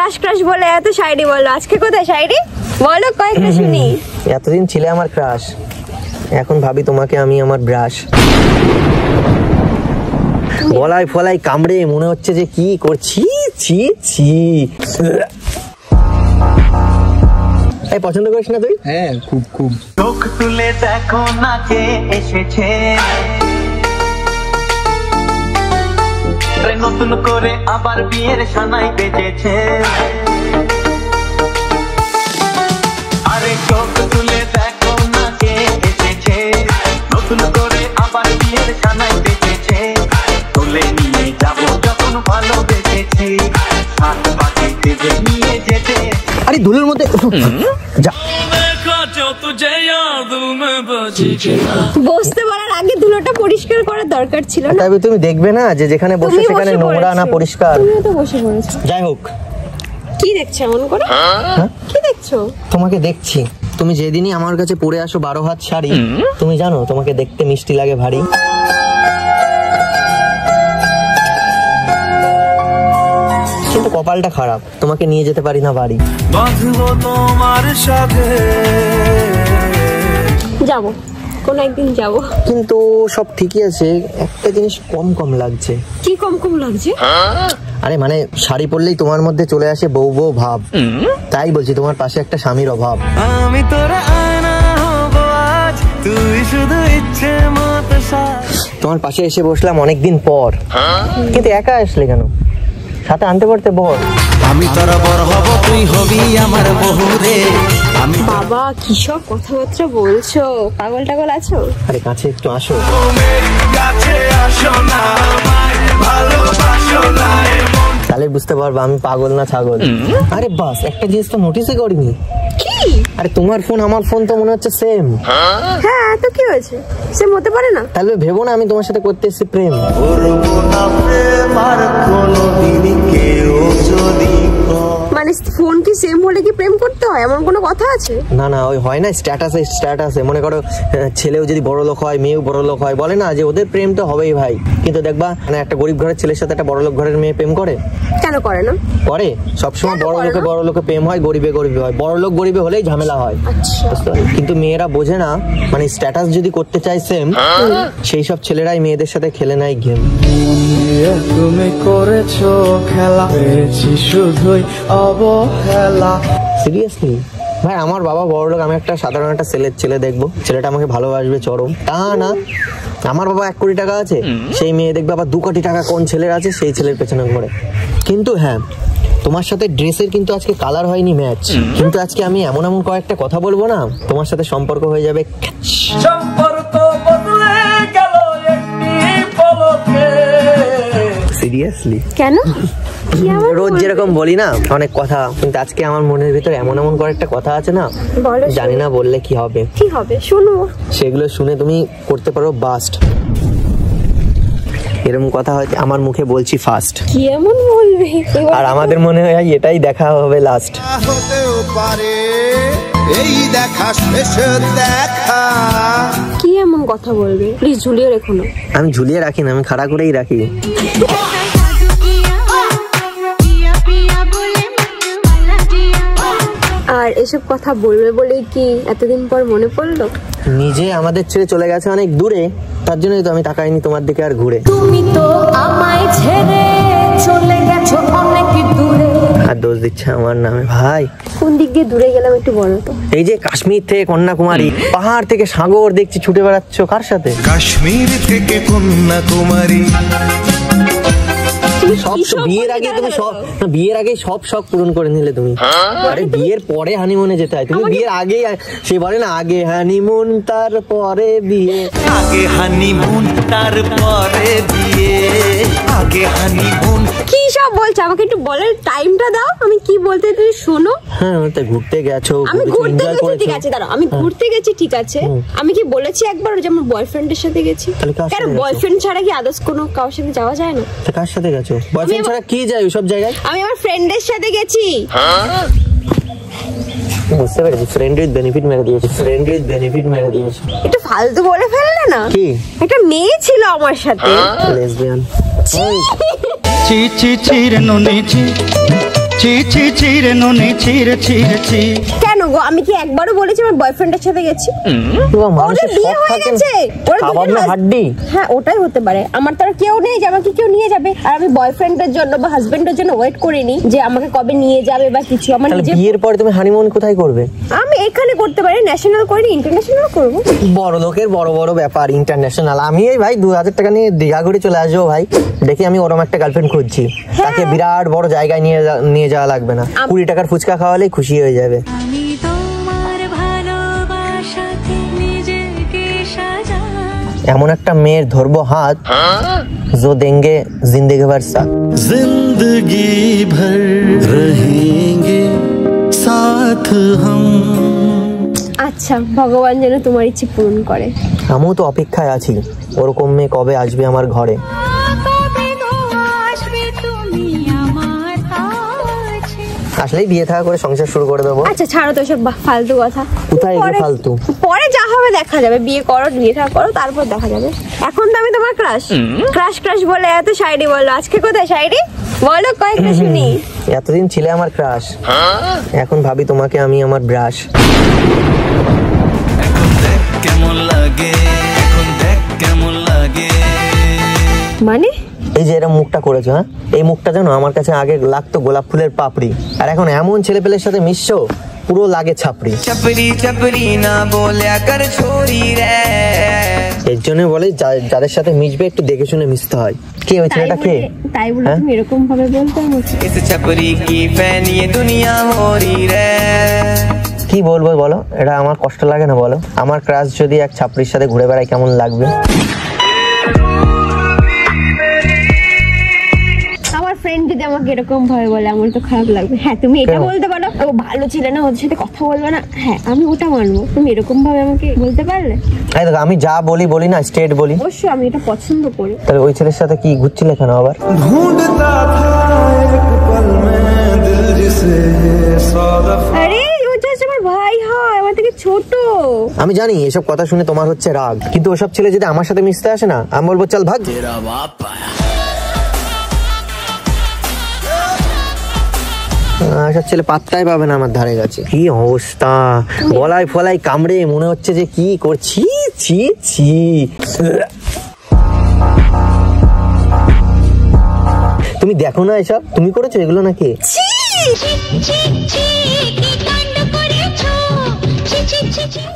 Crush crush বলে এত শায়রি বললো, আজকে কোথায় শায়রি বলো কয়েকটা শুনি। এতদিন ছিলে আমার ক্রাশ, এখন ভাবি তোমাকে আমি আমার ব্রাশ। গলায় ফলায় কামড়ে মনে হচ্ছে যে কি করছি, ছি ছি। এই পছন্দ করিস না তুই? হ্যাঁ খুব খুব। চোখ তুলে দেখো না কে এসেছে, নতুন করে আবার বিয়ের সানাই বেজেছে। আরে চোখ তুলে দেখো না কে এসেছে, নতুন করে আবার বিয়ের সানাই বেজেছে। তুলে নিয়ে যাবো যখন ভালোবেসেছি, হাত বাকিতে নিয়ে যেতে। আরে ধুলোর মধ্যে যা। বসতে বলার আগে ধুলোটা পরিষ্কার করার দরকার ছিল না? তবে তুমি দেখবে না যে যেখানে বসে সেখানে নোংরা না পরিষ্কার। তুমিও তো বসে পড়েছো। যাই হোক, কি দেখছো এমন করে? কি দেখছো? তোমাকে দেখছি। তুমি যেদিনই আমার কাছে পরে আসো 12 হাত শাড়ি, তুমি জানো তোমাকে দেখতে মিষ্টি লাগে ভারী। কিন্তু কপালটা খারাপ, তোমাকে নিয়ে যেতে পারি না বাড়ি। বাঁধবো তোমার সাথে। যাবো, কোন একদিন যাবো। কিন্তু সব ঠিকই আছে, একটা জিনিস কম কম লাগছে। কি কম কম লাগছে? আরে মানে শাড়ি পরলেই তোমার মধ্যে চলে আসে বউ বউ ভাব, তাই বলছি তোমার পাশে একটা স্বামীর অভাব। আমি তোরা আয়না হব আজ, তুই শুধু ইচ্ছে মতো সাজ। তোমার পাশে এসে বসলাম অনেকদিন পর, কিন্তু একা আসলে কেন? সাথে আনতে পারতে বল। আমি তোরা বড় হব, তুই হবি আমার বহুরে। আমি বাবা কি সব কথাবার্তা বলছো, পাগল টাগল আছো? আরে কাছে একটু আসো। কাছে আসো না, আমায় ভালোবাসো না। তাহলে বুঝতে পারবো আমি পাগল না ছাগল। আরে বাস, একটা জিনিস তো নোটিসই করিনি। কি? আরে তোমার ফোন আমার ফোন তো মনে হচ্ছে সেম। হ্যাঁ তো কি হয়েছে, সেম হতে পারে না? তাহলে ভেবো না আমি তোমার সাথে করতে এসেছি প্রেম। মানে ফোন কি সেম হলে কি প্রেম করতে হয়, এমন কোনো কথা আছে? না না, ওই হয় না স্ট্যাটাসে স্ট্যাটাসে, মনে করো ছেলেও যদি বড় লোক হয় মেয়েও বড় লোক হয়, বলে না যে ওদের প্রেম তো হবেই ভাই। কিন্তু দেখবা মানে একটা গরিব ঘরের ছেলের সাথে একটা বড় লোক ঘরের মেয়ে প্রেম করে? কেন করে না? করে। সবসময় বড় লোকে প্রেম হয়, গরিবে গরিবে হয়। বড় লোক গরিবে হলেই ঝামেলা হয়। আচ্ছা। কিন্তু মেয়েরা বোঝে না, মানে স্ট্যাটাস যদি করতে চায় সেম, সেই সব ছেলেরাই মেয়েদের সাথে খেলে নেয় গেম। তুমি করেছো খেলা, পেয়েছি শুধুই অবহেলা। সিরিয়াসলি ভাই, আমার বাবা বড় লোক, আমি একটা সাধারণ একটা ছেলে দেখবো, ছেলেটা আমাকে ভালোবাসবে চরম, তা না। আমার বাবা 1 কোটি টাকা আছে, সেই মেয়ে দেখবে আবার 2 কোটি টাকা কোন ছেলের আছে, সেই ছেলের পেছনে ঘোরে। কিন্তু হ্যাঁ, তোমার সাথে ড্রেসের কিন্তু আজকে কালার হয়নি ম্যাচ, কিন্তু আজকে আমি এমন এমন কয়েকটা কথা বলবো না, তোমার সাথে সম্পর্ক হয়ে যাবে। সম্পর্ক বদলে গেল একটি পলকে। সিরিয়াসলি কেন? রোজ যেরকম বলি না অনেক কথা, কিন্তু আজকে আমার মনের ভিতরে এমন এমন কয়েকটা কথা আছে না, বলো। জানি না বললে কি হবে। কি হবে শুনো? সেগুলো শুনে তুমি করতে পারো বাস্ট। এরকম কথা হয়তো আমার মুখে বলছি ফার্স্ট, কি এমন বলবে? আর আমাদের মনে হয় এটাই দেখা হবে লাস্ট। হতেও পারে এই দেখা শেষ দেখা। কি এমন কথা বলবে? প্লিজ ঝুলিয়ে রেখো না। আমি ঝুলিয়ে রাখি না, আমি খাড়া করেই রাখি। আর এসব কথা বলবে বলেই কি এতদিন পর মনে পড়লো? নিজে আমাদের ছেড়ে চলে গেছে অনেক দূরে, তার জন্যই তো আমি তাকাইনি তোমার দিকে আর ঘুরে। তুমি তো আমায় ছেড়ে চলে গেছো অনেক দূরে। আর দোষ দিচ্ছে আমার নামে ভাই। কোন দিক দিয়ে দূরে গেলাম একটু বলো তো? এই যে কাশ্মীর থেকে কন্যাকুমারী, পাহাড় থেকে সাগর দেখছি ছুটে বেড়াচ্ছ কার সাথে? কাশ্মীর থেকে কন্যাকুমারী। বিয়ের আগে তুমি বিয়ের আগে সব শখ পূরণ করে নিলে তুমি। আরে বিয়ের পরে হানিমুনে যেতে হয়, তুমি বিয়ের আগে, সে বলে না আগে হানিমুন তারপরে বিয়ে। আগে হানিমুন তারপরে বিয়ে, আগে হানিমুন। কি সব বলছো? আমাকে একটু বলার টাইমটা দাও, আমি কি বলতে তুমি শোনো। হ্যাঁ তো ঘুরতে গেছো, আমি ঘুরতে গেছি ঠিক আছে, দাঁড়াও, আমি ঘুরতে গেছি ঠিক আছে, আমি কি বলেছি একবার যে আমার বয়ফ্রেন্ডের সাথে গেছি? কেন বয়ফ্রেন্ড ছাড়া কি আদার্স কোনো কারোর সাথে যাওয়া যায় না? কার সাথে গেছো? বয়ফ্রেন্ড ছাড়া কি যায় ওই সব জায়গায়? আমি আমার ফ্রেন্ডের সাথে গেছি। বুঝতে পেরেছি, ফ্রেন্ড উইথ বেনিফিট মেরে দিয়েছে, ফ্রেন্ড উইথ বেনিফিট মেরে দিয়েছে। একটু ফালতু বলে ফেললে না? কি? একটা মেয়ে ছিল আমার সাথে। লেসবিয়ান। চি চি চি রে নুনি চি, ছি ছি ছি রে ননি ছি রে ছি রে ছি। কেন গো, আমি কি একবারও বলেছি আমার বয়ফ্রেন্ডের সাথে গেছি? মানুষের বিয়ে শখ হয়ে থাকে গেছে, ওরা কাবাব দুজন না হাড্ডি। হ্যাঁ ওটাই হতে পারে। আমার তো আর কেউ নেই যে আমাকে কেউ নিয়ে যাবে, আর আমি বয়ফ্রেন্ডের জন্য বা হাজবেন্ডের জন্য ওয়েট করিনি যে আমাকে কবে নিয়ে যাবে বা কিছু। আমার তাহলে নিজের, বিয়ের পরে তুমি হানিমুন কোথায় করবে? আমি এখানে করতে পারি, ন্যাশনাল করিনি, ইন্টারন্যাশনাল করবো। বড় লোকের বড় বড় ব্যাপার, ইন্টারন্যাশনাল। আমি এই ভাই 2000 টাকা নিয়ে দীঘা ঘুরে চলে আসবো ভাই। দেখি আমি ওরম একটা গার্লফ্রেন্ড খুঁজছি, তাকে বিরাট বড় জায়গায় নিয়ে যাওয়া লাগবে না, 20 টাকার ফুচকা খাওয়ালেই খুশি হয়ে যাবে। এমন একটা মেয়ের ধরবো হাত, जो देंगे जिंदगी भर साथ, जिंदगी भर रहेंगे साथ हम। আচ্ছা, ভগবান যেন তোমার ইচ্ছে পূরণ করে। আমিও তো অপেক্ষায় আছি, ওরকম মেয়ে কবে আসবে আমার ঘরে। আসলেই বিয়ে থাকা করে সংসার শুরু করে দেবো। আচ্ছা ছাড়ো তো সব ফালতু কথা। কোথায় এগুলো ফালতু? পরে যা হবে দেখা যাবে, বিয়ে করো, বিয়ে থাকা করো, তারপর দেখা যাবে। এখন তো আমি তোমার ক্রাশ ক্রাশ ক্রাশ বলে এত শায়রি বললো, আজকে কোথায় শায়রি বলো, কয়েকটা শুনি। এতদিন ছিলে আমার ক্রাশ, এখন ভাবি তোমাকে আমি আমার ব্রাশ। এখন দেখ কেমন লাগে, এখন দেখ কেমন লাগে। মানে এই যে এরকম মুখটা করেছো, হ্যাঁ এই মুখটা জানো আমার কাছে আগে লাগতো গোলাপ ফুলের পাপড়ি, আর এখন এমন ছেলেপেলের সাথে মিশছো পুরো লাগে ছাপড়ি। छपरी छपरी ना बोलिया कर छोरी रे। এর জন্য বলে যাদের সাথে মিশবে একটু দেখে শুনে মিশতে হয়। কে ওই ছেলেটা কে? তাই বলে তুমি এরকম ভাবে বলতে আমাকে? इस छपरी की फैन ये दुनिया हो रही रे। কি বলবো বলো, এটা আমার কষ্ট লাগে না বলো? আমার ক্রাশ যদি এক ছাপড়ির সাথে ঘুরে বেড়ায় কেমন লাগবে? ফ্রেন্ড যদি আমাকে এরকম ভাবে বলে আমার তো খারাপ লাগবে। হ্যাঁ তুমি এটা বলতে পারো ও ভালো ছিল না, ওর সাথে কথা বলবে না, হ্যাঁ আমি ওটা মানবো। তুমি এরকম ভাবে আমাকে বলতে পারলে? এই দেখো আমি যা বলি না স্ট্রেট বলি। অবশ্যই আমি এটা পছন্দ করি। তাহলে ওই ছেলের সাথে কি ঘুরছিলে কেন আবার? ढूंढता था एक पल में दिल जिसे सौ दफा। আরে ও তো আমার ভাই হয়, আমার থেকে ছোট। আমি জানি এসব কথা শুনে তোমার হচ্ছে রাগ, কিন্তু ওসব ছেলে যদি আমার সাথে মিশতে আসে না, আমি বলবো চল ভাগ। সব ছেলে পাত্তাই পাবে না আমার ধারে কাছে। কি অবস্থা, গলায় ফলায় কামড়ে মনে হচ্ছে যে কি করছি। ছি ছি, তুমি দেখো না এসব, তুমি করেছো এগুলো নাকি?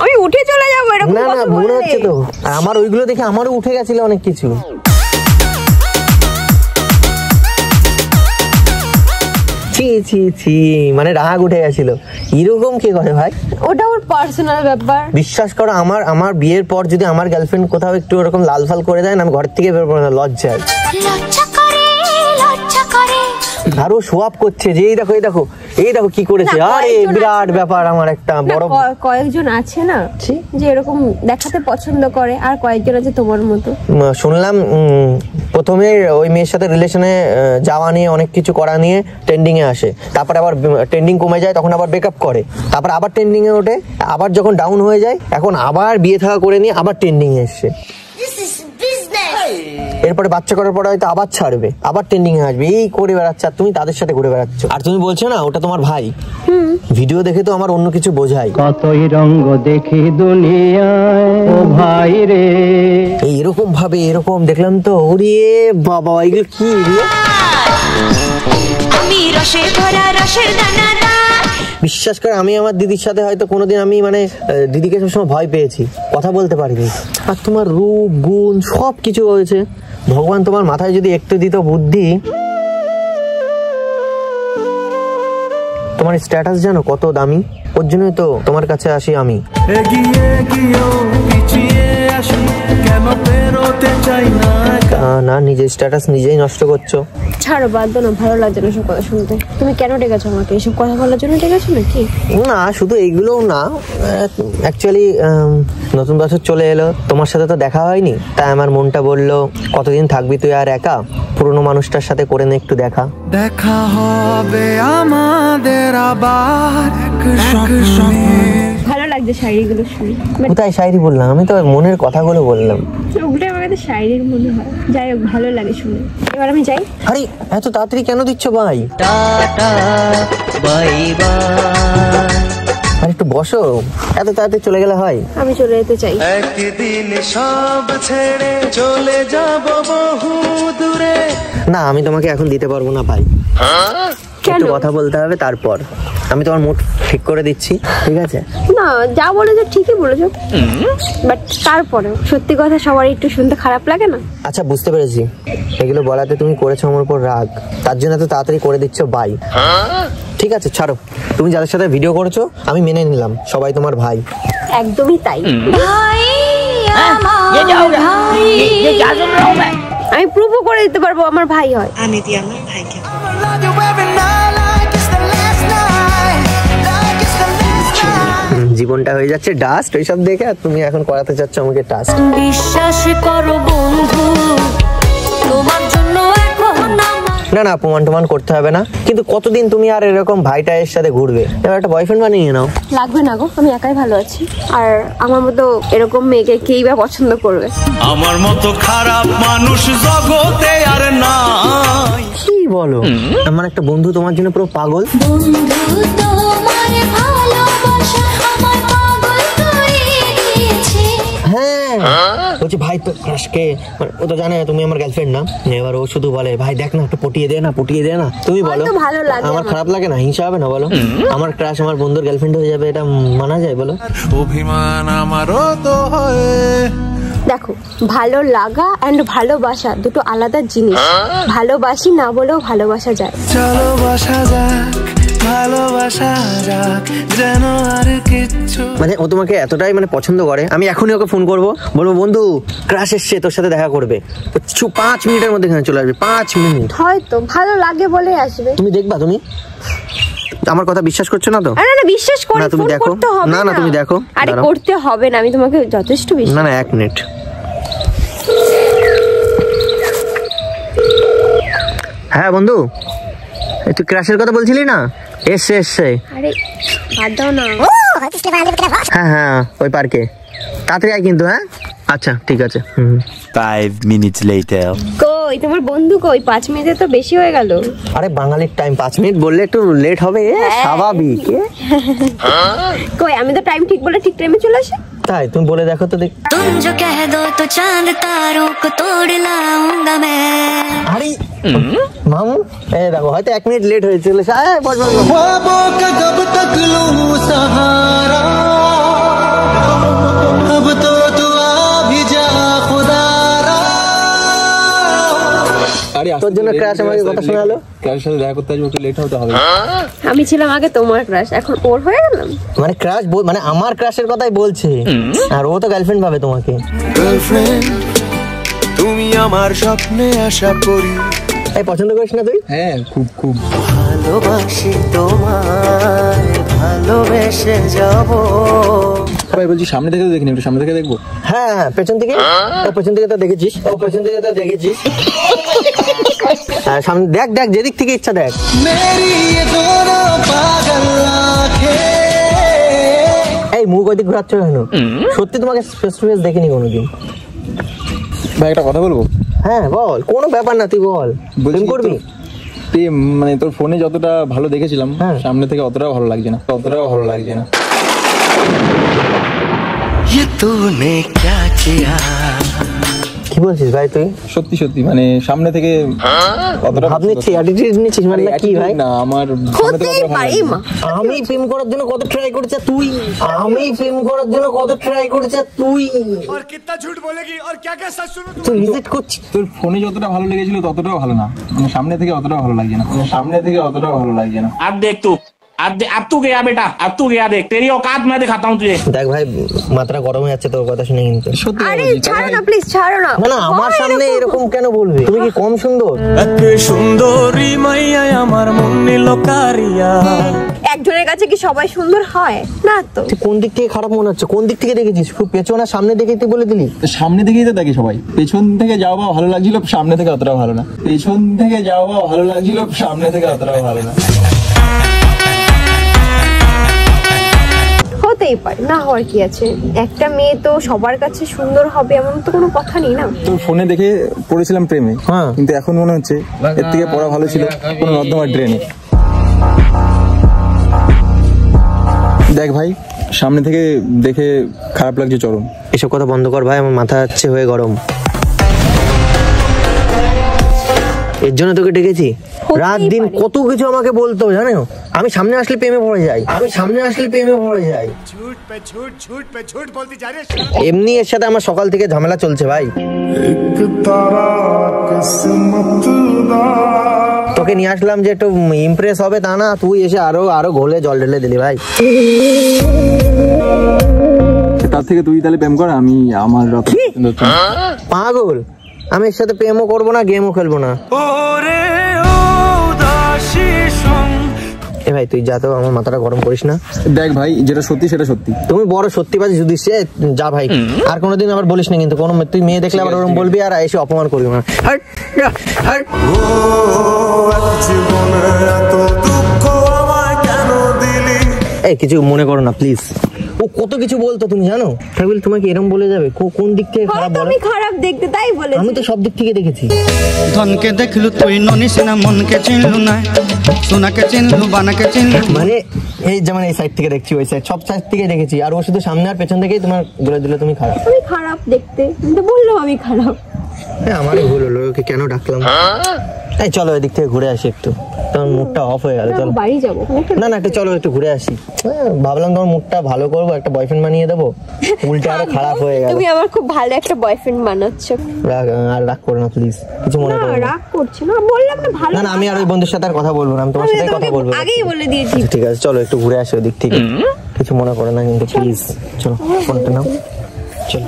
আমি উঠে চলে যাবো এরকম না না কথা মনে বললে। হচ্ছে তো, আর আমার ওইগুলো দেখে আমারও উঠে গেছিল অনেক কিছু। ছি ছি ছি, মানে রাগ উঠে গেছিল। এরকম কে করে ভাই? ওটা ওর পার্সোনাল ব্যাপার। বিশ্বাস করো আমার বিয়ের পর যদি আমার গার্লফ্রেন্ড কোথাও একটু এরকম লাল ফাল করে দেয় না, আমি ঘর থেকে বেরোবো না লজ্জায়। আরো সোয়াব করছে যে এই দেখো কি করেছে। আরে বিরাট ব্যাপার, আমার একটা বড় কয়েকজন আছে না যে এরকম দেখাতে পছন্দ করে, আর কয়েকজন আছে তোমার মতো। শুনলাম প্রথমে ওই মেয়ের সাথে রিলেশনে যাওয়া নিয়ে অনেক কিছু করা নিয়ে ট্রেন্ডিং এ আসে, তারপরে আবার ট্রেন্ডিং কমে যায়, তখন আবার ব্রেকআপ করে, তারপর আবার ট্রেন্ডিং এ ওঠে, আবার যখন ডাউন হয়ে যায় এখন আবার বিয়ে থাকা করে নিয়ে আবার ট্রেন্ডিং এ এসছে। এরপরে বাচ্চা করার পরে হয়তো আবার ছাড়বে, আবার ট্রেন্ডিং এ আসবে, এই করে বেড়াচ্ছে। আর তুমি তাদের সাথে ঘুরে বেড়াচ্ছ, আর তুমি বলছো না ওটা তোমার ভাই। ভিডিও দেখে তো আমার অন্য কিছু বোঝাই। কতই রঙ্গ দেখি দুনিয়ায় ও ভাই রে। এরকম ভাবে এরকম দেখলাম তো, ওরে বাবা এগুলো কি রে? আমি রসে ভরা রসের দানা। বিশ্বাস করে আমি আমার দিদির সাথে হয়তো কোনোদিন আমি মানে দিদিকে সবসময় ভয় পেয়েছি, কথা বলতে পারিনি। আর তোমার রূপ গুণ সব কিছু হয়েছে, ভগবান তোমার মাথায় যদি একটু দিত বুদ্ধি। তোমার স্ট্যাটাস জানো কত দামি, ওর জন্যই তো তোমার কাছে আসি আমি। এগিয়ে গিয়েও পিছিয়ে আসি, কেন বেরোতে চাই না। না নিজের স্ট্যাটাস নিজেই নষ্ট করছো। ছাড়ো, বাদ দাও না, ভালো লাগছে না সব কথা শুনতে। তুমি কেন ডেকেছো আমাকে? এসব কথা বলার জন্য ডেকেছো নাকি? না শুধু এইগুলোও না, অ্যাকচুয়ালি নতুন বছর চলে এলো, তোমার সাথে তো দেখা হয়নি, তাই আমার মনটা বললো কতদিন থাকবি তুই আর একা, পুরনো মানুষটার সাথে করে নে একটু দেখা। দেখা হবে আমাদের আবার ভালো লাগছে শাড়িগুলো শুনে। কোথায় শায়রি বললাম? আমি তো মনের কথাগুলো বললাম। উল্টে আমাকে একটা শায়রির মনে হয়। যাই হোক, ভালো লাগে শুনে। এবার আমি যাই। আরে এত তাড়াতাড়ি কেন দিচ্ছ ভাই? Tata bye bye. আর একটু বসো, এত তাড়াতাড়ি চলে গেলে হয়? আমি চলে যেতে চাই। একদিন সব ছেড়ে চলে যাব বহু দূরে। না, আমি তোমাকে এখন দিতে পারবো না ভাই। কেন? একটু কথা বলতে হবে, তারপর আমি তোমার মুড ঠিক করে দিচ্ছি, ঠিক আছে? না, যা বলেছো ঠিকই বলেছো, বাট তারপরেও সত্যি কথা সবার একটু শুনতে খারাপ লাগে না? আচ্ছা, বুঝতে পেরেছি, এগুলো বলাতে তুমি করেছো আমার উপর রাগ, তার জন্য এত তাড়াতাড়ি করে দিচ্ছ বাই। ঠিক আছে, ছাড়ো। তুমি যাদের সাথে ভিডিও করেছো আমি মেনে নিলাম, সবাই তোমার ভাই। একদমই তাই। ভাই আমার ভাই, আমি প্রুভও করে দিতে পারবো আমার ভাই হয়। জীবনটা হয়ে যাচ্ছে ডাস্ট ওইসব দেখে, আর তুমি এখন করাতে চাচ্ছ আমাকে টাস্ক। বিশ্বাস করো বন্ধু, তোমার জন্য এখন আমার না না, প্রমাণ করতে হবে না, কিন্তু কতদিন তুমি আর এরকম ভাইটাইয়ের সাথে ঘুরবে? এবার একটা বয়ফ্রেন্ড বানিয়ে নাও। লাগবে না গো, আমি একাই ভালো আছি। আর আমার মতো এরকম মেয়েকে কেই বা পছন্দ করবে? আমার মতো খারাপ মানুষ জগতে আর নাই। কি বলো? আমার একটা বন্ধু তোমার জন্য পুরো পাগল। বন্ধু তোমার ভালোবাসা আমার পাগল করে দিয়েছে। হ্যাঁ, বলছি ভাই তো ক্রাশকে, ও তো জানে তুমি আমার গার্লফ্রেন্ড না। এবার ও শুধু বলে ভাই দেখ না, একটু পটিয়ে দে না, পটিয়ে দে না। তুমি বলো হয়তো ভালো লাগে আমার খারাপ লাগে না? হিংসা হবে না বলো? আমার ক্রাশ আমার বন্ধুর গার্লফ্রেন্ড হয়ে যাবে, এটা মানা যায় বলো? অভিমান আমারও তো হয়। দেখো, ভালো লাগা এন্ড ভালোবাসা দুটো আলাদা জিনিস। ভালোবাসি না বলেও ভালোবাসা যায়। চলো বাসা যাক, ভালোবাসা যাক, যেন আর কিচ্ছু। মানে ও তোমাকে এতটাই মানে পছন্দ করে, আমি এখনই ওকে ফোন করবো, বলবো বন্ধু ক্রাশ এসছে, তোর সাথে দেখা করবে। 5 মিনিটের মধ্যে এখানে চলে আসবে, 5 মিনিট। হয়তো ভালো লাগে বলে আসবে। তুমি দেখবা, তুমি আমার কথা বিশ্বাস করছো না তো? আরে না, বিশ্বাস করে না, তুমি ফোন দেখো। করতে হবে না, না, তুমি দেখো। আরে দাঁড়াও। করতে হবে না, আমি তোমাকে যথেষ্ট বিশ্বাস। না না, 1 মিনিট। হ্যাঁ বন্ধু, এই তুই ক্রাশের কথা বলছিলি না? এসছে। আরে বাদ দাও না। হ্যাঁ হ্যাঁ, ওই পার্কে তাড়াতাড়ি আয় কিন্তু। হ্যাঁ আচ্ছা, ঠিক আছে। 5 minutes later. কই তোমার বন্ধু কই? 5 মিনিটে তো বেশি হয়ে গেল। আরে বাঙালির টাইম 5 মিনিট বললে একটু লেট হবে, স্বাভাবিক। কই, আমি তো টাইম ঠিক বলে ঠিক টাইমে চলে আসি। তাই তুমি বলে দেখো তো দেখ। तुम जो कह दो तो चांद तारों को तोड़ लाऊंगा मैं। আরে মামু, এই দেখো হয়তো 1 মিনিট লেট হয়েছিল। বস বস বস। ख्वाबों का कब तक लूं सहारा, अब तो तू आ भी जा खुदारा। তোর জন্য ক্রাশ আমাকে কথা শোনালো। ক্রাশের সাথে দেখা করতে আসবে, একটু লেট হতে হবে। আমি ছিলাম আগে তোমার ক্রাশ, এখন ওর হয়ে গেলাম। মানে ক্রাশ মানে আমার ক্রাশের কথাই বলছে, আর ও তো গার্লফ্রেন্ড ভাবে তোমাকে। গার্লফ্রেন্ড, তুমি আমার স্বপ্নে আশা করি। এই পছন্দ করিস না তুই? হ্যাঁ, খুব ভালোবাসি তোমায়, ভালোবেসে যাব। ভাই বলছি সামনে থেকে দেখিনি, একটু সামনে থেকে দেখবো। হ্যাঁ হ্যাঁ, পেছন থেকে। ও পেছন থেকে তো দেখেছিস, হ্যাঁ সামনে দেখ, যেদিক থেকে ইচ্ছা দেখ। मेरी ये दोनों पागल आँखें। এই মুখ ওইদিক ঘুরাচ্ছ কেন? সত্যি তোমাকে ফেস টু ফেস দেখিনি কোনোদিন। ভাই একটা কথা বলবো? হ্যাঁ বল, কোনো ব্যাপার না, তুই বল। প্রেম করবি? প্রেম মানে তোর ফোনে যতটা ভালো দেখেছিলাম, হ্যাঁ। সামনে থেকে অতটাও ভালো লাগছে না। ये तूने क्या किया? কি বলছিস ভাই তুই? সত্যি মানে সামনে থেকে অতটা ভাব নিচ্ছিস, অ্যাটিটিউড নিচ্ছিস মানে কি ভাই? না, আমার সামনে থেকে হতেই অতটা ভালো পারে লাগছে না। মা। আমি প্রেম করার জন্য কত ট্রাই করেছে তুই। और कितना झूठ बोलेगी और क्या क्या सच सुनू? তুই ভিজিট করছিস। তোর ফোনে যতটা ভালো লেগেছিল ততটাও ভালো না, মানে সামনে থেকে অতটাও ভালো লাগছে না। अब देख तू, अब तू गया बेटा, अब तू गया, देख तेरी औकात मैं दिखाता हूँ तुझे। দেখ ভাই, মাত্রা গরম হয়ে যাচ্ছে তোর কথা শুনে কিন্তু। সত্যি আরে বলছি, ছাড়ো না প্লিজ, ছাড়ো না। না না, আমার সামনে এরকম কেন বলবি? তুমি কি কম সুন্দর? এক সুন্দরী মাইয়া আমার মন নিল কারিয়া। একজনের কাছে কি সবাই সুন্দর হয় না? তো তুই কোন দিক থেকে খারাপ মনে হচ্ছে? কোন দিক থেকে দেখেছিস? খুব পেছন আর সামনে দেখে তুই বলে দিলি। সামনে থেকেই তো দেখে সবাই, পেছন থেকে যাওয়া বা ভালো লাগছিল, সামনে থেকে অতটাও ভালো না। হতেই হতেই পারে, না হওয়ার কি আছে। একটা মেয়ে তো সবার কাছে সুন্দর হবে এমন তো কোনো কথা নেই না। তোর ফোনে দেখে পড়েছিলাম প্রেমে, হ্যাঁ। কিন্তু এখন মনে হচ্ছে এর থেকে পড়া ভালো ছিল কোনো নর্দমার ড্রেনে। দেখ ভাই, সামনে থেকে দেখে খারাপ লাগছে চরম। এসব কথা বন্ধ কর ভাই, আমার মাথা হচ্ছে হয়ে গরম। এর জন্য তোকে ডেকেছি। রাত দিন কত কিছু আমাকে বলতো জানো, আমি সামনে আসলে প্রেমে পড়ে যাই, এমনি এর সাথে আমার সকাল থেকে ঝামেলা চলছে ভাই। তোকে নিয়ে আসলাম যে একটু ইমপ্রেস হবে তা না, তুই এসে আরো ঘোলে জল ঢেলে দিলি ভাই। তার থেকে তুই তাহলে প্রেম কর, আমি আমার পাগল, আমি এর সাথে প্রেমও করবো না, গেমও খেলবো না। এ ভাই তুই যা তো, আমার মাথাটা গরম করিস না। দেখ ভাই, যেটা সত্যি সেটা সত্যি। তুমি বড় সত্যিবাদী যদি সে যা ভাই, আর কোনোদিন আবার বলিস না কিন্তু, কোনো তুই মেয়ে দেখলে আবার ওরকম বলবি আর এসে অপমান করবি না। এই কিছু মনে করো না প্লিজ, ও কত কিছু বলতো তুমি জানো। তাহলে তোমাকে এরকম বলে যাবে, কোন দিক থেকে খারাপ বলো? আমি খারাপ দেখতে তাই বলেছি। আমি তো সব দিক থেকে দেখেছি। ধনকে দেখলু তুই ননিস না, মনকে চিনলু না, সোনাকে চিনলু বানাকে চিনলু। মানে এই যেমন এই সাইড থেকে দেখছি, ওই সাইড সব সাইড থেকে দেখেছি, আর ও শুধু সামনে আর পেছন থেকেই তোমার বলে দিলে তুমি খারাপ। আমি খারাপ দেখতে, আমি তো বললাম আমি খারাপ। আমারই ভুল হলো, ওকে কেন ডাকলাম। এই চলো এদিক থেকে ঘুরে আসি একটু, তোমার মুডটা অফ হয়ে গেল। চলো বাড়ি যাবো। না একটু চলো একটু ঘুরে আসি। ভাবলাম তোমার মুডটা ভালো করবো, একটা বয়ফ্রেন্ড বানিয়ে দেবো, উল্টে আরো খারাপ হয়ে গেল। তুমি আমার খুব ভালো একটা বয়ফ্রেন্ড বানাচ্ছো। আর রাগ করো না প্লিজ, কিছু মনে করো না। রাগ করছি না, বললাম না ভালো। না আমি আর ওই বন্ধুর সাথে আর কথা বলবো না, আমি তোমার সাথে কথা বলবো। আগেই বলে দিয়েছি। ঠিক আছে চলো একটু ঘুরে আসি ওদিক থেকে, কিছু মনে করো না কিন্তু প্লিজ। চলো ফোনটা নাও, চলো।